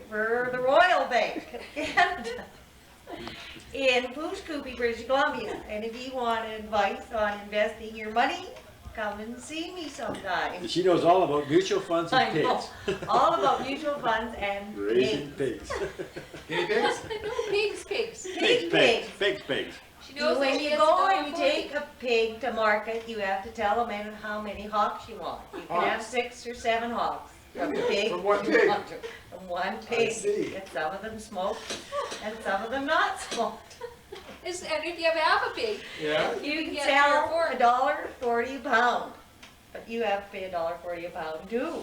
for the Royal Bank of Canada in Pooshkoopy, British Columbia. And if you want advice on investing your money, come and see me sometime. She knows all about mutual funds and I know pigs. all about mutual funds and Raising pigs. pigs. Guinea pigs? Pigs. Pigs. She knows When that she you gets go and you $1.40. take a pig to market, you have to tell them how many hawks you want. You can have Hawks? 6 or 7 hawks. From Yeah, pig. from one you pig. want to- From one pig. see. And some of them smoked and some of them not smoked. And if you have half a pig, Yeah. You can get sell $1.40. $1.40 a pound, but you have to pay $1.40 a pound too.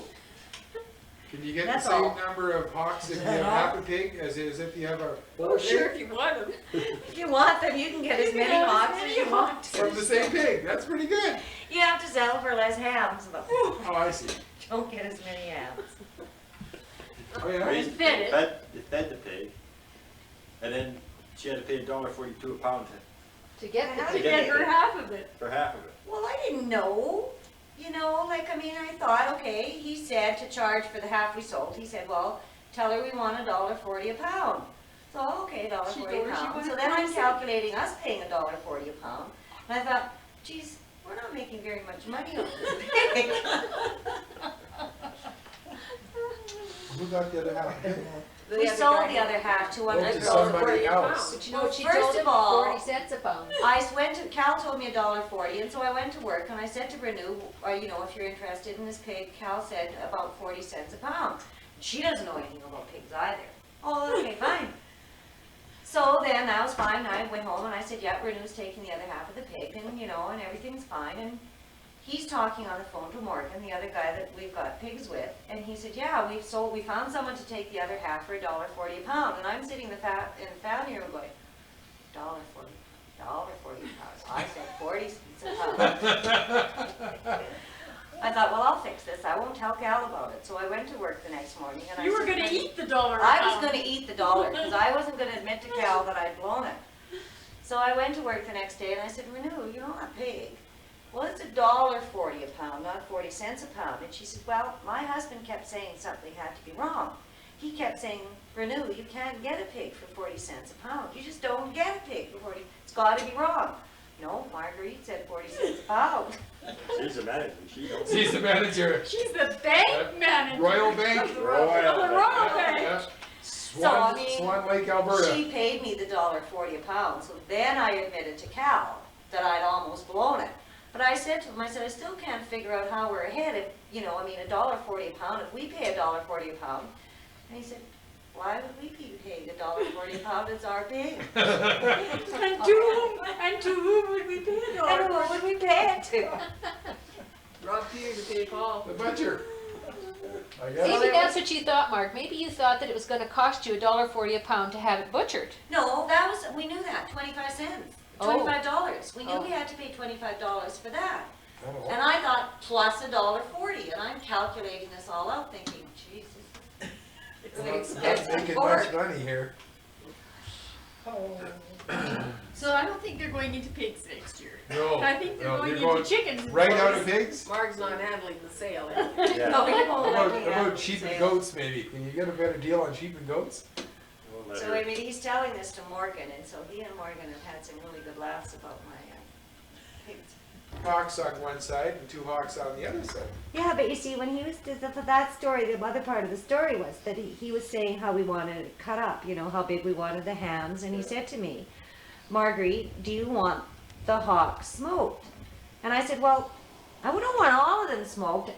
Can you get That's the same all. number of hawks if you have half a pig as if you have a oh whole sure, pig? if you want them. If you want them, you can get as many hawks as you want. From the same pig, that's pretty good. You have to sell for less hams though. Oh, I see. Don't get as many hams. Oh, yeah? Raised, fed it. fed the pig, and then she had to pay $1.42 a pound To get How the to pig. get her half of it. for half of it. Well, I didn't know. You know, like, I mean, I thought, okay, he said to charge for the half we sold. He said, well, tell her we want $1.40 a pound. So, okay, $1.40 She a told her she pound. wanted So then I'm 40 cents. calculating us paying $1.40 a pound. And I thought, geez, we're not making very much money off this pig. Who got the other half? We sold the other half to Went $100 to a somebody pound. else. But you know what she Well, told first him? of all- 40 cents a pound. Cal told me $1.40, and so I went to work and I said to Renew, you know, if you're interested in this pig, Cal said about 40 cents a pound. She doesn't know anything about pigs either. Oh, okay, fine. So then that was fine. I went home and I said, yeah, Renew's taking the other half of the pig, and you know, and everything's fine. And he's talking on the phone to Morgan, the other guy that we've got pigs with, and he said, yeah, we found someone to take the other half for $1.40 a pound. And I'm sitting in the family room going, $1.40 a pound. I said 40 cents a pound. I thought, well, I'll fix this. I won't tell Cal about it. So I went to work the next morning and I You were said, gonna eat the dollar. I was going to eat the dollar because I wasn't going to admit to Cal that I'd blown it. So I went to work the next day and I said, Renew, you know that pig? Well, it's $1.40 a pound, not 40 cents a pound. And she said, well, my husband kept saying something had to be wrong. He kept saying, Renew, you can't get a pig for 40 cents a pound. You just don't get a pig for 40. It's got to be wrong. No, Marguerite said 40 cents a pound. She's the manager. She knows. She's the manager. She's the bank manager. Royal Bank. Of the Royal Bank. Yeah. So, I mean, Swan Lake, Alberta. She paid me the $1.40 a pound, so then I admitted to Cal that I'd almost blown it. But I said to him, I said, I still can't figure out how we're ahead if, you know, I mean, $1.40 a pound, if we pay $1.40 a pound. And he said, why would we be paid $1.40 a pound? It's our pig. And to whom would we pay the And dollar? who would we pay it to? Rob Peter to pay Paul. The butcher. I guess. Maybe that's what you thought, Mark. Maybe you thought that it was going to cost you $1.40 a pound to have it butchered. No, we knew that, 25 cents, Oh. $25. We knew Oh. we had to pay $25 for that. Oh. And I thought plus $1.40, and I'm calculating this all out thinking, Jesus, it's an Not expensive making pork. much money here. So I don't think they're going into pigs next year. No. I think they're no, going you're into chickens. right out of pigs? Marg's not handling the sale. Yeah. No, we won't How let about, me how have about sheep and sales. goats maybe? Can you get a better deal on sheep and goats? We'll let So her- I mean, he's telling this to Morgan, and so he and Morgan have had some really good laughs about my pigs. Hawks on one side and 2 hawks on the other side. Yeah, but you see, when he was, that story, the other part of the story was that he was saying how we wanted it cut up, you know, how big we wanted the hams, and he said to me, Marguerite, do you want the hawks smoked? And I said, well, I wouldn't want all of them smoked.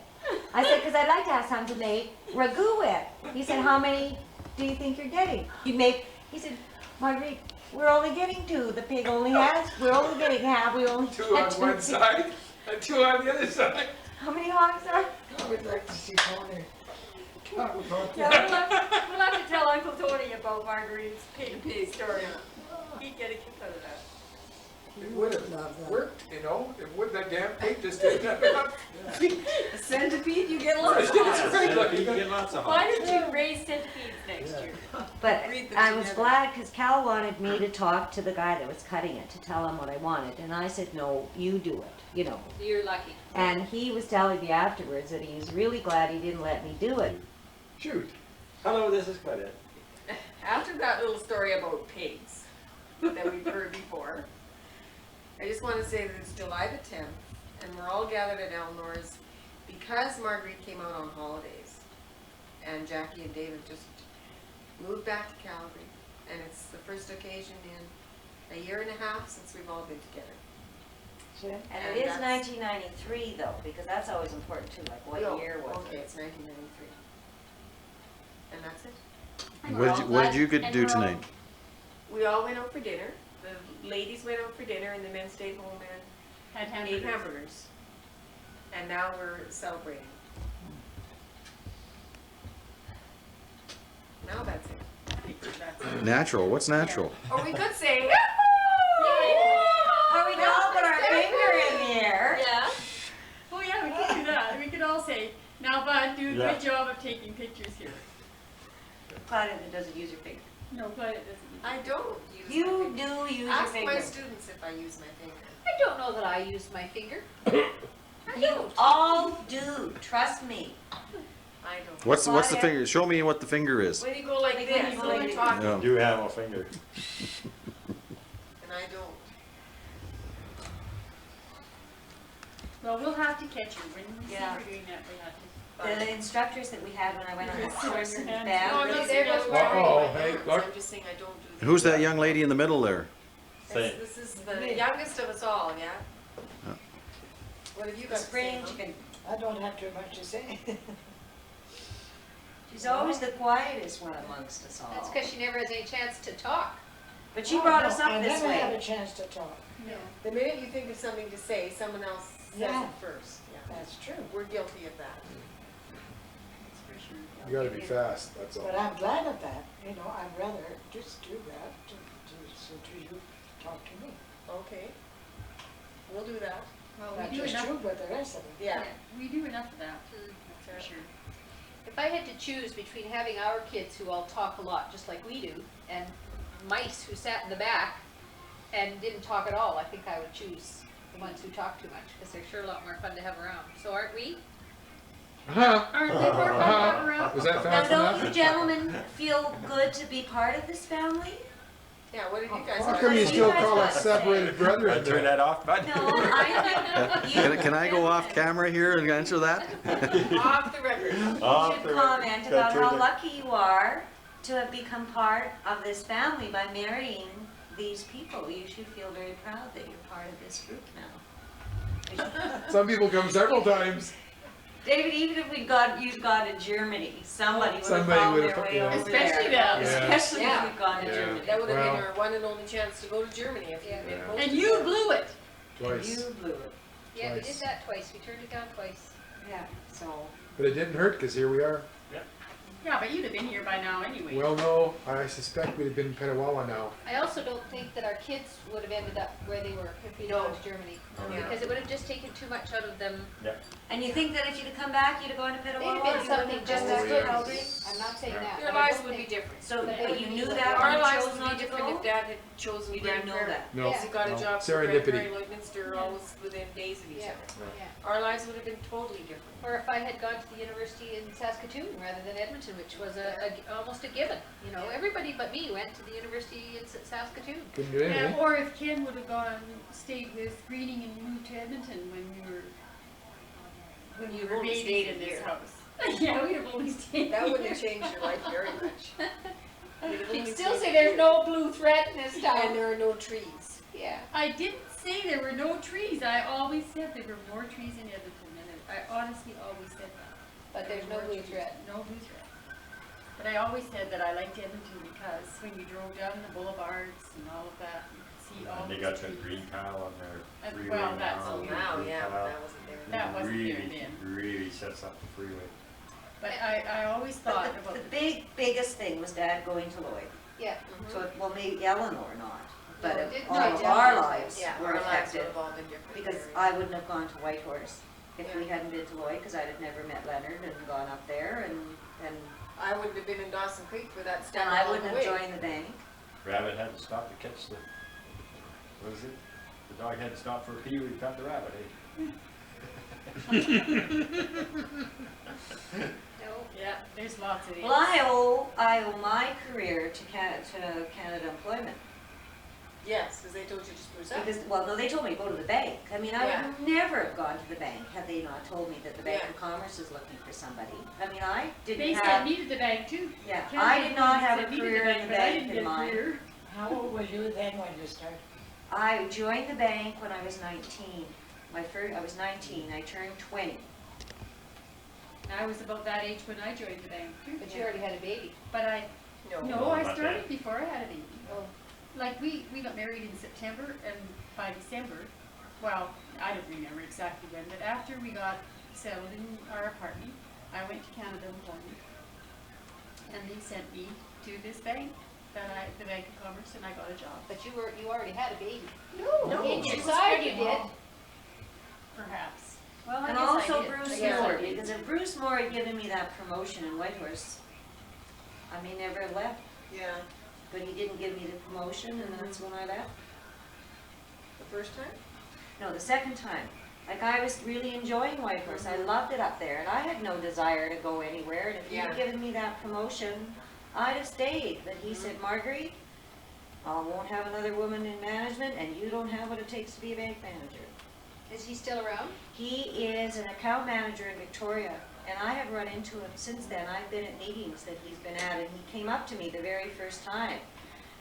I said, because I'd like to have some to make ragu with. He said, how many do you think you're getting? He said, Marguerite, we're only getting 2. The pig only has, we're only getting half, we only 2 get on one side and 2 on the other side. How many hawks are? I would like to see Toni. Yeah, we'll have to tell Uncle Tony about Marguerite's pig story. He'd get a kick out of that. It would have worked, you know, it would, that damn pig just didn't have enough. A centipede, you get lots of That's hogs. right, look, You you got- get lots of Why hawks. don't you raise centipedes next year? But Read them I was together. glad because Cal wanted me to talk to the guy that was cutting it to tell him what I wanted. And I said, no, you do it, you know. You're lucky. And he was telling me afterwards that he was really glad he didn't let me do it. Shoot. Hello, this is Claudette. After that little story about pigs that we've heard before, I just want to say that it's July the 10th, and we're all gathered at Eleanor's because Marguerite came out on holidays, and Jackie and David just moved back to Calgary, and it's the first occasion in a year and a half since we've all been together. And it is 1993 though, because that's always important too, like what No, year was okay, it? it's 1993. And that's it. And we're all What did glad- you get to and do we're all- tonight? We all went out for dinner. The ladies went out for dinner, and the men stayed home and Had ate hamburgers. hamburgers. And now we're celebrating. Now that's it. I think that's it. Natural. What's natural? Or we could say, Or we can all put our finger in the air. yeah. Oh yeah, we could do that. We could all say, now Bud, do a Yeah. good job of taking pictures here. Claudette doesn't use your finger. No, but it doesn't. I don't use my You finger. do use your Ask finger. my students if I use my finger. I don't know that I use my finger. You all do, trust me. I don't. What's the Claudia. finger? Show me what the finger is. When you go like When this, you when go you're like talking, Yeah. Do have a finger. and I don't. Well, we'll have to catch you. When we see Yeah. you doing that, we have to. The instructors that we had when I went on the Just sit on course your in hands. band, No, I'm really not saying I don't Uh-oh, do my hey, hands. look. I'm just saying I don't do that. Who's that young lady in the middle there? Same. This is the youngest of us all, yeah? What have you got to say? spring, Mom? she can, I don't have too much to say. she's always the quietest one amongst us That's all. because she never has any chance to talk. But she brought us I up this never had a way. chance to talk. No. The minute you think of something to say, someone else says Yeah. it first. Yeah. That's true. We're guilty of that. That's for sure. You gotta be fast, that's all. But I'm glad of that. You know, I'd rather just do that to you talk to me. Okay. We'll do that. Well, Not we do just enough. you, but the rest of it. Yeah. We do enough of that, Mm. that's for sure. If I had to choose between having our kids who all talk a lot, just like we do, and mice who sat in the back and didn't talk at all, I think I would choose the ones who talk too much, because they're sure a lot more fun to have around. So aren't we? Uh-huh. Aren't they more fun to have around? Was that Now, fast don't you enough? gentlemen feel good to be part of this family? Yeah, what did you guys How have come to you say? still guys call got us to separated I brethren turn then? that off, bud. No, I think you. Can I go off camera here and answer that? Off the record. Off You the should record. comment Gotta about turn how the- lucky you are to have become part of this family by marrying these people. You should feel very proud that you're part of this group now. Some people come several times. David, even if you'd gone to Germany, somebody would have Somebody found would their have- way yeah. over Especially there. them. Yeah. Especially if Yeah. you'd gone to Yeah. Germany. That would have Well- been our one and only chance to go to Germany if Yeah. you'd been Yeah. close And to you that. blew it. Twice. You blew it. Yeah, we Twice. did that twice. We turned it down twice. Yeah, so. But it didn't hurt, because here we are. Yeah, but you'd have been here by now anyway. Well, no, I suspect we'd have been in Petawawa now. I also don't think that our kids would have ended up where they were if we'd gone to Germany. Yeah. Because it would have just taken too much out of them. And you think that if you'd have come back, you'd have gone to They'd Petawawa? have been you wouldn't something have just gone as to good. Calgary? I'm not saying that. Your but I lives don't would be think- different. So, But but you we knew knew that Our when you lives chose would not be to different go? if Dad had chosen You Grand didn't know Prairie. that. No. Because he got a No. job for Grand Serendipity. Prairie, Lloydminster, always within days of each Yeah, other. yeah. Our lives would have been totally different. Or if I had gone to the university in Saskatoon rather than Edmonton, which was almost a given. You know, everybody but me went to the university in Saskatoon. Couldn't do Yeah, anything. or if Ken would have stayed with Greening and moved to Edmonton when When you were only babies stayed in a this year. house. Yeah, we'd have only stayed. That wouldn't have changed your life very much. You'd have You'd only still stayed say a there's year. no blue threat in this And town. there are no trees. Yeah. I didn't say there were no trees. I always said there were more trees in Edmonton, and I honestly always said that. But there's no More blue trees, threat. No blue threat. But I always said that I liked Edmonton because when you drove down the boulevards and all of that, you could see all And they those got the trees. green tile on their freeway well, that's now. Oh, Yeah. now, green yeah, but tile. that wasn't there. That wasn't there Really, then. really sets up the freeway. But I always thought But about the biggest thing was Dad going to Lloyd. Yeah. So, well, maybe Eleanor not, but No, it didn't. all No, of it our didn't. lives Yeah, were our lives would affected. have all been different. Because very. I wouldn't have gone to Whitehorse if we Yeah. hadn't been to Lloyd, because I'd have never met Leonard and gone up there, and I wouldn't have been in Dawson Creek for that step I all wouldn't the have way. joined the bank. Rabbit had to stop to catch the, what is it? The dog had to stop for a pee when he found the rabbit, eh? No. Yeah, There's lots of these. Well, I owe my career to Canada Employment. Yes, because they told you to spruce up. Because, well, no, they told me to go to the bank. I mean, I Yeah. would never have gone to the bank had they not told me that the Bank Yeah. of Commerce is looking for somebody. I mean, I They didn't said have, needed the bank too. yeah, Canada I did not have a said needed career in the but I bank didn't in get a mind. career. How old was you then when you started? I joined the bank when I was 19. I was 19, I turned 20. I was about that age when I joined the bank too. But you already had a baby. But I, No. no, I not started yet. before I had a baby. Oh. Like, we got married in September, and by December, well, I don't remember exactly when, but after we got settled in our apartment, I went to Canada Employment, and they sent me to this bank, the Bank of Commerce, and I got a job. But you already had a baby. No, In she your was side you pregnant. did. Perhaps. Well, I And guess I also did. Bruce I guess I Moore, did. because if Bruce Moore had given me that promotion in Whitehorse, I may never have left. Yeah, But he didn't give me the promotion, and that's when I left. the first time? No, the second time. Like, I was really enjoying Whitehorse. I loved it up there, and I had no desire to go anywhere. And if he had Yeah. given me that promotion, I'd have stayed. But he said, Marguerite, I won't have another woman in management, and you don't have what it takes to be a bank manager. Is he still around? He is an account manager in Victoria, and I have run into him since then. I've been at meetings that he's been at, and he came up to me the very first time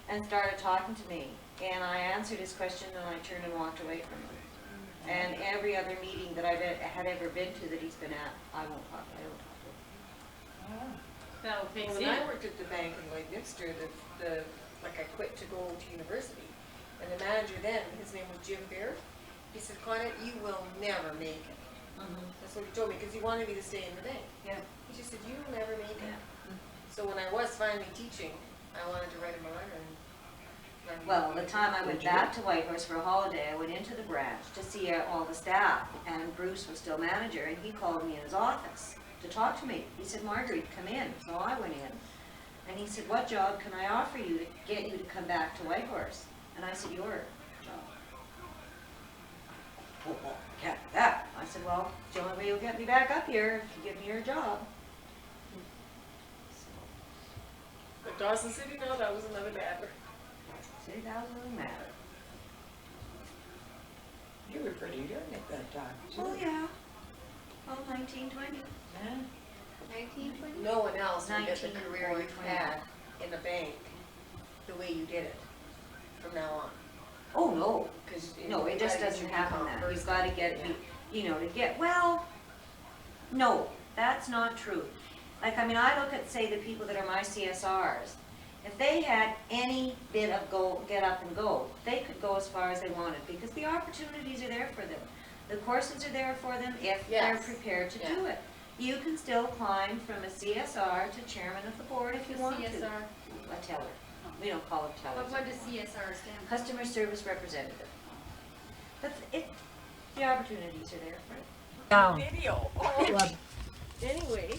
and started talking to me. And I answered his question, and I turned and walked away from him. And every other meeting that had ever been to that he's been at, I don't talk to him. That'll fix When it. I worked at the bank in Lloydminster, like I quit to go to university, and the manager then, his name was Jim Beard, he said, Claudette, you will never make it. That's what he told me, because he wanted me to stay in the bank. Yeah. He just said, you will never make it. Yeah. So when I was finally teaching, I wanted to write him a letter and. let him Well, know. the time I went back to Whitehorse for a holiday, I went into the branch to see all the staff, and Bruce was still manager, and he called me in his office to talk to me. He said, Marguerite, come in. So I went in, and he said, what job can I offer you to get you to come back to Whitehorse? And I said, your job. Oh, well, I can't do that. I said, well, it's the only way you'll get me back up here if you give me your job. But Dawson City, no, that was another matter. See, that doesn't matter. You were pretty young at that time. Oh, yeah. Oh, 1920. Yeah. 1920? No one else would get the 19 career or you 20. had in the bank the way you did it from now on. Oh, no. 'Cause, you No, know, it just you doesn't gotta happen become that. You've first. gotta get, Yeah. you know, to get, well, no, that's not true. Like, I mean, I look at, say, the people that are my CSRs. If they had any bit of get up and go, they could go as far as they wanted, because the opportunities are there for them. The courses are there for them if they're Yes. prepared to Yeah. do it. You can still climb from a CSR to chairman of the board if you want to. CSR. A teller. We don't call them tellers. What does CSR stand for? Customer service representative. That's it, the opportunities are there for it. Down. Video. Well, Anyway.